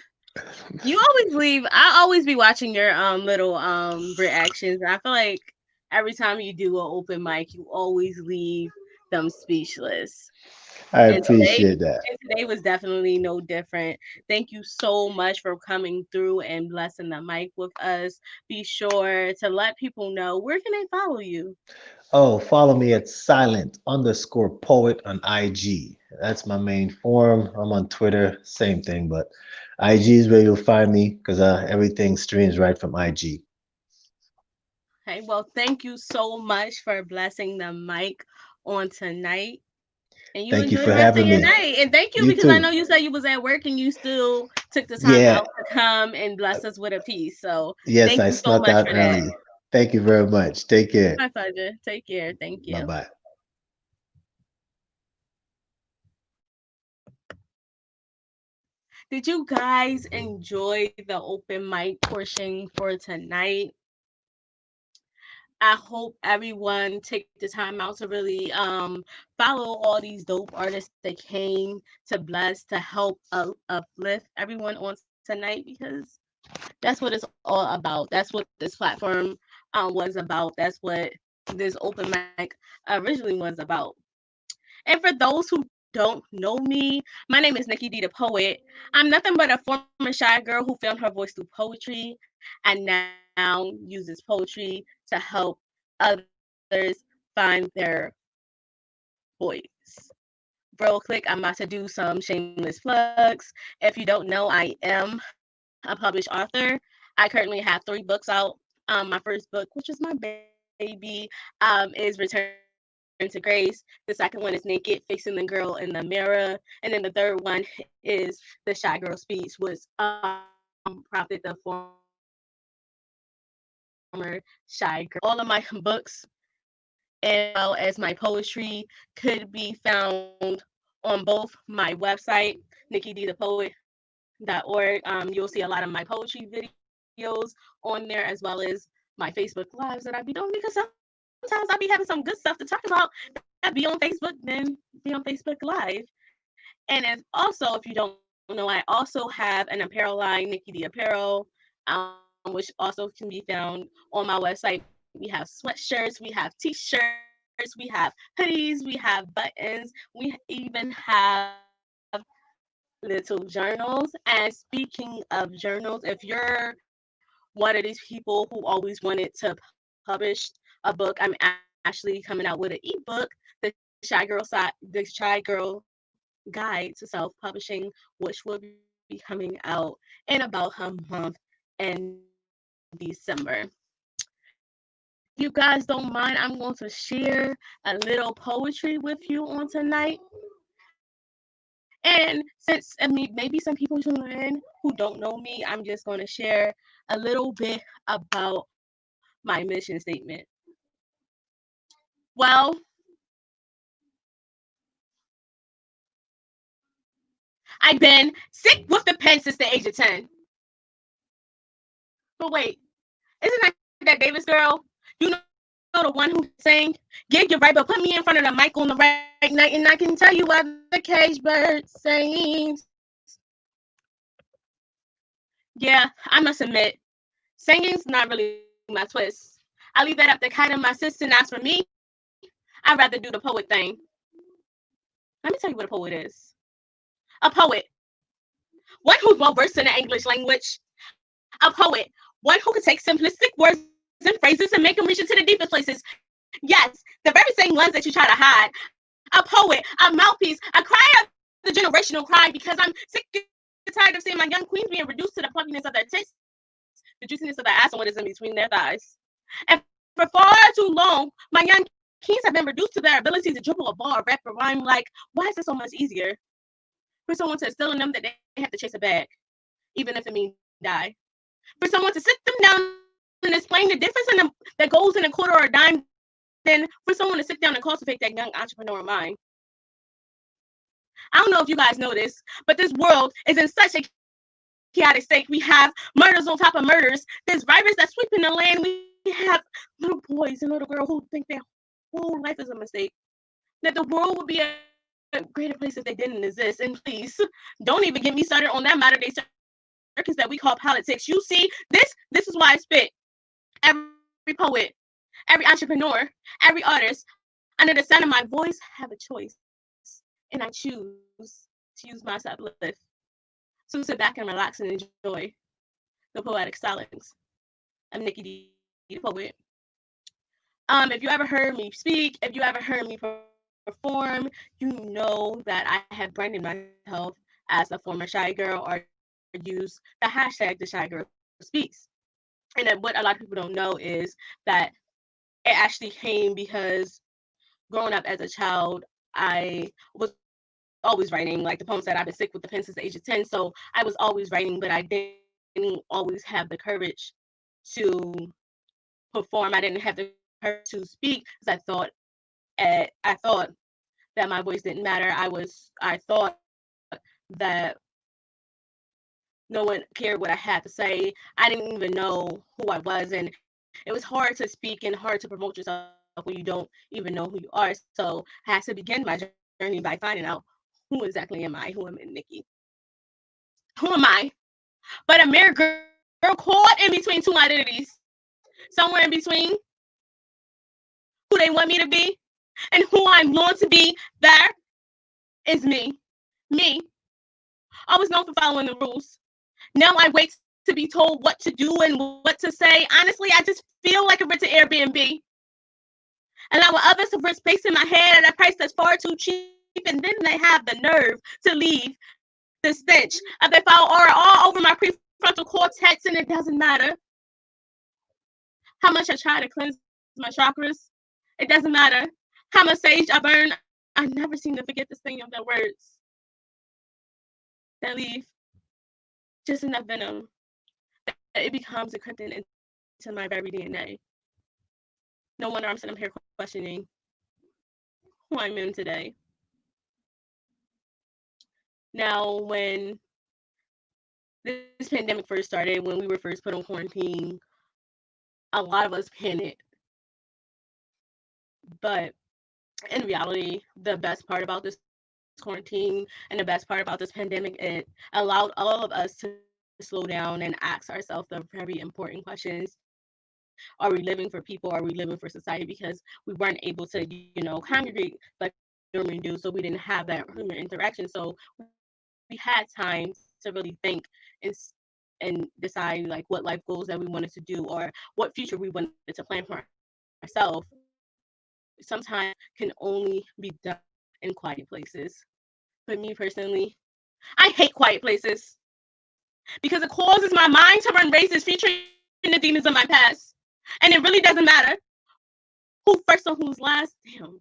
leave. I always be watching your little reactions. I feel like every time you do an open mic, you always leave them speechless. I And today appreciate that. and today was definitely no different. Thank you so much for coming through and blessing the mic with us. Be sure to let people know where can they follow you. Oh, follow me at silent_poet on IG. That's my main forum. I'm on Twitter, same thing, but IG is where you'll find me because everything streams right from IG. Okay, well, thank you so much for blessing the mic on tonight. And you Thank you enjoy the for rest of having your me. night. And thank you You because I know too. you said you was at work and you still took the time Yeah, out to come and bless us with a piece. So yes, thank I you so snuck much out for that. early. Thank you very much. Take care. My pleasure. Take care. Thank Bye you. bye. Did you guys enjoy the open mic portion for tonight? I hope everyone take the time out to really follow all these dope artists that came to bless to help uplift everyone on tonight because that's what it's all about. That's what this platform was about. That's what this open mic originally was about. And for those who don't know me, my name is Nicki D, the poet. I'm nothing but a former shy girl who found her voice through poetry and now uses poetry to help others find their voice. real quick, I'm about to do some shameless plugs. If you don't know, I am a published author. I currently have 3 books out. My first book, which is my baby, is Return to Grace. The second one is Naked, Facing the Girl in the Mirror. And then the third one is The Shy Girl Speech, which Prophet, the former Shy Girl. All of my books as well as my poetry could be found on both my website, NickiDThePoet.org. You'll see a lot of my poetry videos on there, as well as my Facebook Lives that I be doing, because sometimes I be having some good stuff to talk about that be on Facebook, then be on Facebook Live. And as also, if you don't know, I also have an apparel line, Nicki D Apparel, which also can be found on my website. We have sweatshirts, we have t-shirts, we have hoodies, we have buttons, we even have little journals. And speaking of journals, if you're one of these people who always wanted to publish a book, I'm actually coming out with an ebook, the The Shy Girl Guide to Self-Publishing, which will be coming out in about a month in December. If you guys don't mind, I'm going to share a little poetry with you on tonight. And since maybe some people tune in who don't know me, I'm just going to share a little bit about my mission statement. Well, I've been sick with the pen since the age of 10. But wait, isn't that Davis girl? You know the one who sang, "Yeah, you're right, but put me in front of the mic on the right night, and I can tell you why the cage bird sings." Yeah, I must admit, singing's not really my twist. I leave that up to Kat and my sister, and as for me, I'd rather do the poet thing. Let me tell you what a poet is. A poet, one who's well versed in the English language. A poet, one who can take simplistic words and phrases and make them reach into the deepest places. Yes, the very same ones that you try to hide. A poet, a mouthpiece, a cry of the generational cry, because I'm sick and tired of seeing my young queens being reduced to the puffiness of their tits, the juiciness of their ass, and what is in between their thighs. And for far too long, my young kings have been reduced to their ability to dribble a ball, rap a rhyme like, why is it so much easier for someone to instill in them that they have to chase a bag, even if it means die? For someone to sit them down and explain the difference in that goes in a quarter or a dime, then for someone to sit down and cultivate that young entrepreneur mind. I don't know if you guys know this, but this world is in such a chaotic state. We have murders on top of murders. There's virus that's sweeping the land. We have little boys and little girls who think their whole life is a mistake. That the world would be a greater place if they didn't exist. And please, don't even get me started on that modern day circus that we call politics. You see, this is why I spit. Every poet, every entrepreneur, every artist under the sound of my voice have a choice, and I choose to use my uplift. So sit back and relax and enjoy the poetic stylings of Nicki D, the poet. If you ever heard me speak, if you ever heard me perform, you know that I have branded myself as a former shy girl or use the hashtag the shy girl speaks. And then what a lot of people don't know is that it actually came because growing up as a child, I was always writing. Like the poem said, I've been sick with the pen since the age of 10. So I was always writing, but I didn't always have the courage to perform. I didn't have the courage to speak because I thought that my voice didn't matter. I thought that no one cared what I had to say. I didn't even know who I was, and it was hard to speak and hard to promote yourself when you don't even know who you are. So I had to begin my journey by finding out who exactly am I, who am I, Nicki. Who am I? But a mere girl caught in between two identities. Somewhere in between who they want me to be and who I'm going to be. There is me, always known for following the rules. Now I wait to be told what to do and what to say. Honestly, I just feel like a rented Airbnb. Allowing others to rent space in my head at a price that's far too cheap. and then they have the nerve to leave the stench of their foul aura all over my prefrontal cortex, and it doesn't matter how much I try to cleanse my chakras. It doesn't matter how much sage I burn. I never seem to forget the sting of their words that leave just enough venom that it becomes encrypted into my very DNA. No wonder I'm sitting here questioning who I'm in today. Now, when this pandemic first started, when we were first put on quarantine, a lot of us panicked. But in reality, the best part about this quarantine and the best part about this pandemic, it allowed all of us to slow down and ask ourselves the very important questions. Are we living for people? Are we living for society? Because we weren't able to, congregate like we normally do, so we didn't have that human interaction. So we had time to really think and decide like what life goals that we wanted to do or what future we wanted to plan for ourselves. Sometimes can only be done in quiet places. But me personally, I hate quiet places because it causes my mind to run races featuring the demons of my past. And it really doesn't matter who first or who's last. Damn.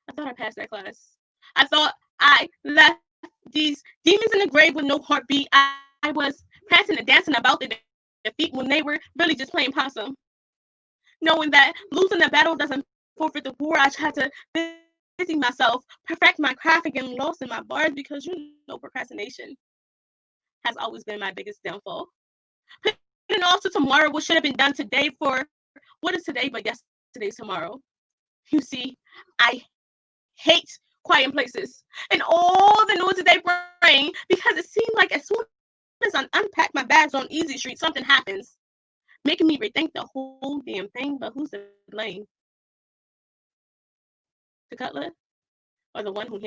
I thought I passed that class. I thought I left these demons in the grave with no heartbeat. I was prancing and dancing about their feet when they were really just playing possum. Knowing that losing the battle doesn't forfeit the war, I tried to busy myself, perfect my craft, and get lost in my bars because procrastination has always been my biggest downfall. Putting off to tomorrow what should have been done today for what is today but yesterday's tomorrow. You see, I hate quiet places and all the noises they bring because it seems like as soon as I unpack my bags on Easy Street, something happens, making me rethink the whole damn thing. But who's to blame? The cutler or the one who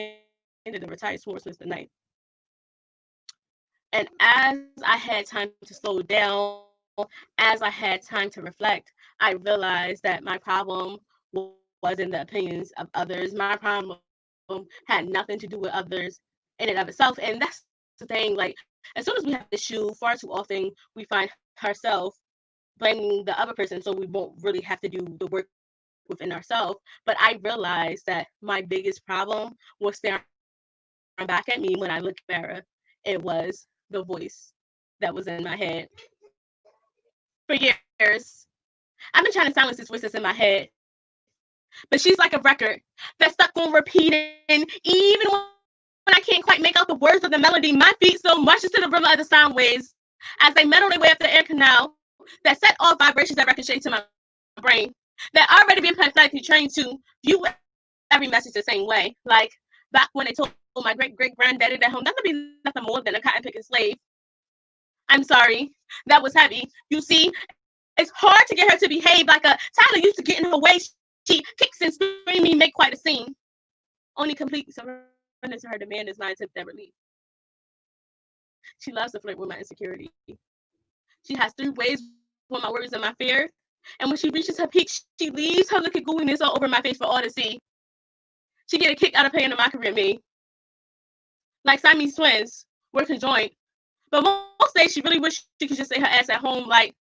handed the retired swordsman the knife? And as I had time to slow down, as I had time to reflect, I realized that my problem wasn't the opinions of others. My problem had nothing to do with others in and of itself. And that's the thing, like, as soon as we have an issue, far too often we find ourselves blaming the other person so we won't really have to do the work within ourselves. But I realized that my biggest problem was staring back at me when I looked in the mirror. It was the voice that was in my head. For years, I've been trying to silence this voice that's in my head, but she's like a record that's stuck on repeating, even when I can't quite make out the words of the melody. My feet still march into the rhythm of the sound waves as they metal their way up the air canal that set off vibrations that ricochet to my brain. That already been pathetically trained to view every message the same way. Like back when they told my great-great-granddaddy that he'll never be nothing more than a cotton-picking slave. I'm sorry, that was heavy. You see, it's hard to get her to behave like a Tyler used to get in her way. She kicks and screams, make quite a scene. Only complete surrender to her demand is my attempt at relief. She loves to flirt with my insecurity. She has 3 ways with my worries and my fear. And when she reaches her peak, she leaves her looking gooiness all over my face for all to see. She get a kick out of playing a mockery at me. Like Siamese twins, we're conjoined. But most days she really wish she could just stay her ass at home. Like,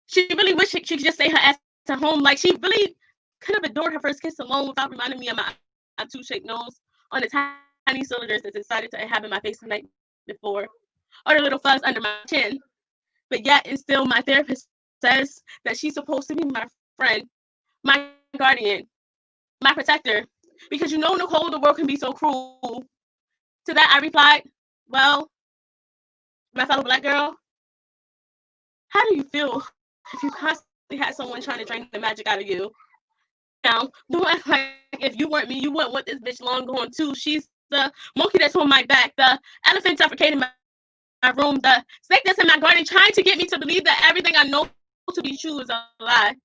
she really wish she could just stay her ass at home. Like, she really could have adored her first kiss alone without reminding me of my two-shaped nose on the tiny cylinders that decided to inhabit my face the night before, or the little fuzz under my chin. But yet, and still, my therapist says that she's supposed to be my friend, my guardian, my protector. Because Nicole, the world can be so cruel. To that, I replied, well, my fellow Black girl, how do you feel if you constantly had someone trying to drain the magic out of you? Now, don't act like if you weren't me, you wouldn't want this bitch long gone too. She's the monkey that's on my back, the elephant suffocating my room, the snake that's in my garden, trying to get me to believe that everything I know to be true is a lie,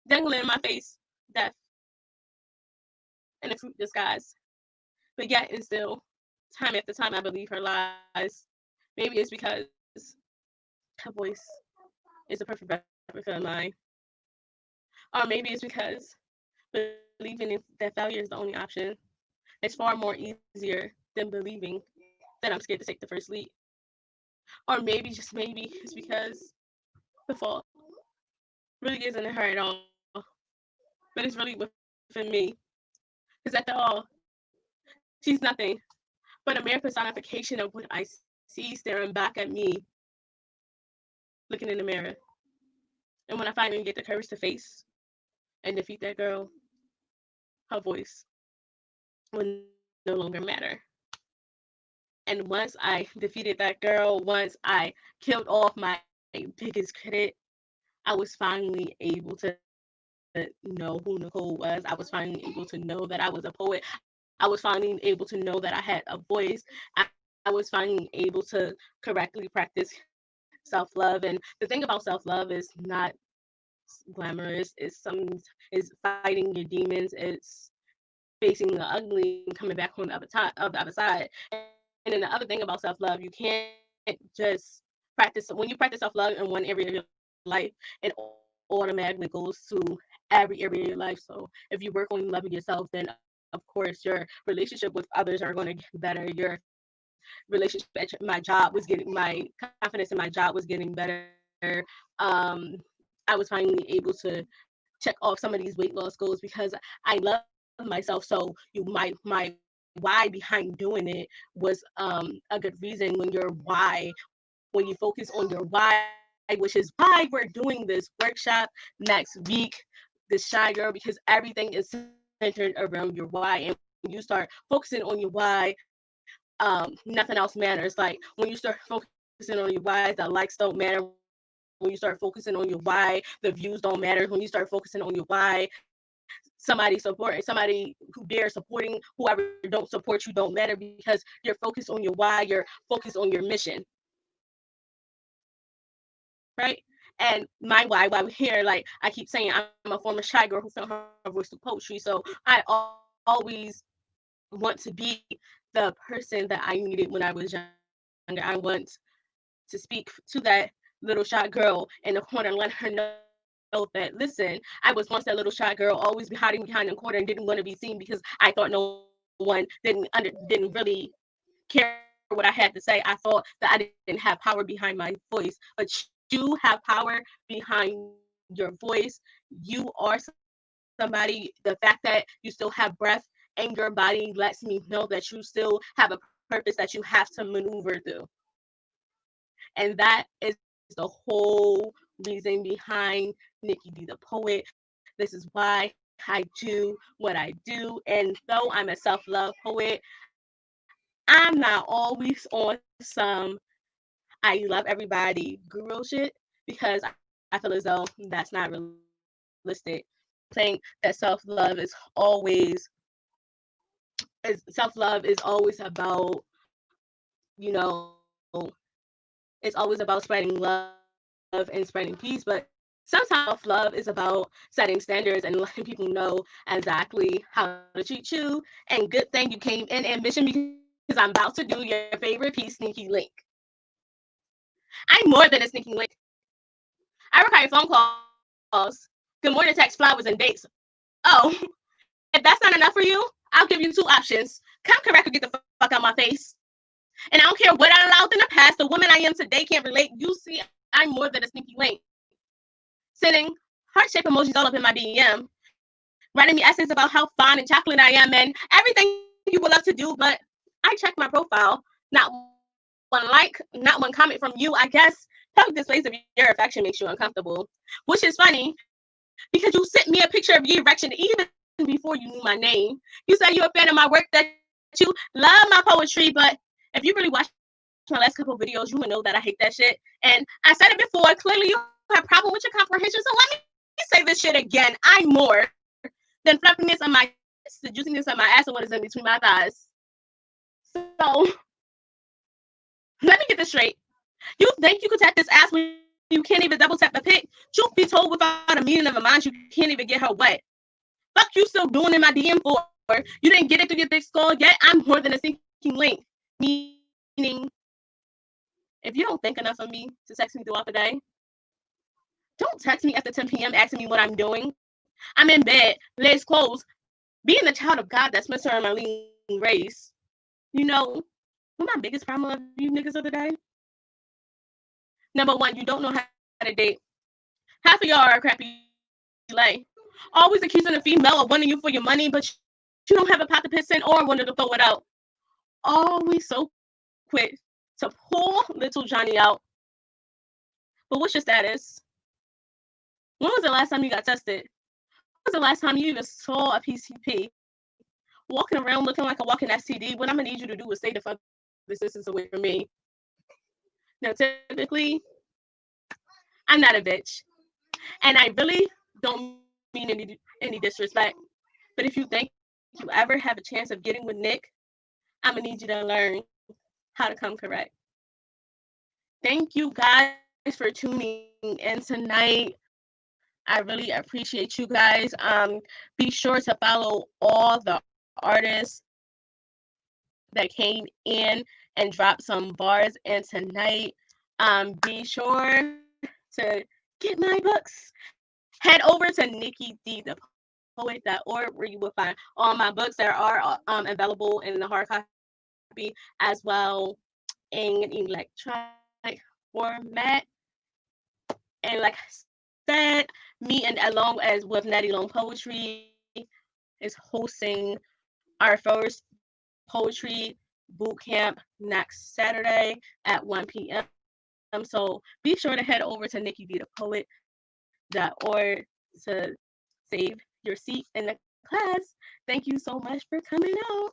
dangling in my face, death, and a fruit disguise. But yet and still, time after time, I believe her lies. Maybe it's because her voice is a perfect replica of mine. Or maybe it's because believing that failure is the only option. It's far more easier than believing that I'm scared to take the first leap. Or maybe, just maybe, it's because the fault really isn't in her at all, but it's really within me. Because after all, she's nothing but a mere personification of what I see staring back at me, looking in the mirror. And when I finally get the courage to face and defeat that girl, her voice will no longer matter. And once I defeated that girl, once I killed off my biggest critic, I was finally able to know who Nicole was. I was finally able to know that I was a poet. I was finally able to know that I had a voice. I was finally able to correctly practice self-love. And the thing about self-love is not glamorous. Is fighting your demons. It's facing the ugly and coming back on the other of the other side. And then the other thing about self-love, you can't just practice when you practice self-love in one area of your life, it automatically goes to every area of your life. So if you work on loving yourself, then of course your relationship with others are going to get better. Your relationship at my job was getting my confidence in my job was getting better. I was finally able to check off some of these weight loss goals because I love myself. So my why behind doing it was a good reason. When your why, when you focus on your why, which is why we're doing this workshop next week, this shy girl, because everything is centered around your why. And when you start focusing on your why, nothing else matters. Like when you start focusing on your why, the likes don't matter. When you start focusing on your why, the views don't matter. When you start focusing on your why, somebody who dare supporting whoever don't support you don't matter because you're focused on your why, you're focused on your mission, right? And my why we're here, like I keep saying, I'm a former shy girl who found her voice through poetry. So I always want to be the person that I needed when I was younger. I want to speak to that little shy girl in the corner and let her know that, listen, I was once that little shy girl, always be hiding behind the corner and didn't want to be seen because I thought no one didn't really care what I had to say. I thought that I didn't have power behind my voice, but you have power behind your voice. You are somebody. The fact that you still have breath in your body lets me know that you still have a purpose that you have to maneuver through. And that is the whole reason behind Nicki D the poet. This is why I do what I do. And though I'm a self-love poet, I'm not always on some I love everybody guru shit because I feel as though that's not realistic. Think that self-love is about, you know, it's always about spreading love and spreading peace, but sometimes self-love is about setting standards and letting people know exactly how to treat you. And good thing you came in ambition because I'm about to do your favorite piece, sneaky link. I'm more than a sneaky link. I require phone calls, good morning text, flowers, and dates. Oh, if that's not enough for you, I'll give you two options. Come correct or get the fuck out my face. And I don't care what I allowed in the past, the woman I am today can't relate. You see, I'm more than a sneaky link. Sending heart-shaped emojis all up in my DM, writing me essays about how fine and chocolate I am, and everything you would love to do, but I check my profile. Not one like, not one comment from you. I guess public displays of your affection makes you uncomfortable. Which is funny because you sent me a picture of your erection even before you knew my name. You say you're a fan of my work, that you love my poetry, but if you really watch my last couple videos, you would know that I hate that shit. And I said it before, clearly you have a problem with your comprehension. So let me say this shit again. I'm more than fluffiness on my tits, the juiciness on my ass, and what is in between my thighs. So let me get this straight. You think you could tap this ass when you can't even double tap the pic? Truth be told, without a meeting of a mind, you can't even get her wet. Fuck you still doing in my DM for? You didn't get it through your thick skull yet? I'm more than a sinking link. Meaning, if you don't think enough of me to text me throughout the day, don't text me after 10 p.m. asking me what I'm doing. I'm in bed, legs closed, being the child of God that's Mr. and Marlene race, you know, what my biggest problem of you niggas of the day? Number one, you don't know how to date. Half of y'all are crappy lay. Always accusing a female of wanting you for your money, but you don't have a pot to piss in or wanted to throw it out. Always so quick to pull little Johnny out. But what's your status? When was the last time you got tested? When was the last time you even saw a PCP? Walking around looking like a walking STD, what I'm gonna need you to do is stay the fuck distance away from me. Now, typically, I'm not a bitch, and I really don't mean any disrespect. But if you think you ever have a chance of getting with Nick, I'm gonna need you to learn how to come correct. Thank you guys for tuning in tonight. I really appreciate you guys. Be sure to follow all the artists that came in and dropped some bars in tonight. Be sure to get my books. Head over to Nicki D, the poet.org, where you will find all my books that are available in the hard copy as well in electronic format. And like I said, me and along as with Natty Long Poetry is hosting our first poetry boot camp next Saturday at 1 p.m. So be sure to head over to NickiDThePoet.org to save your seat in the class. Thank you so much for coming out.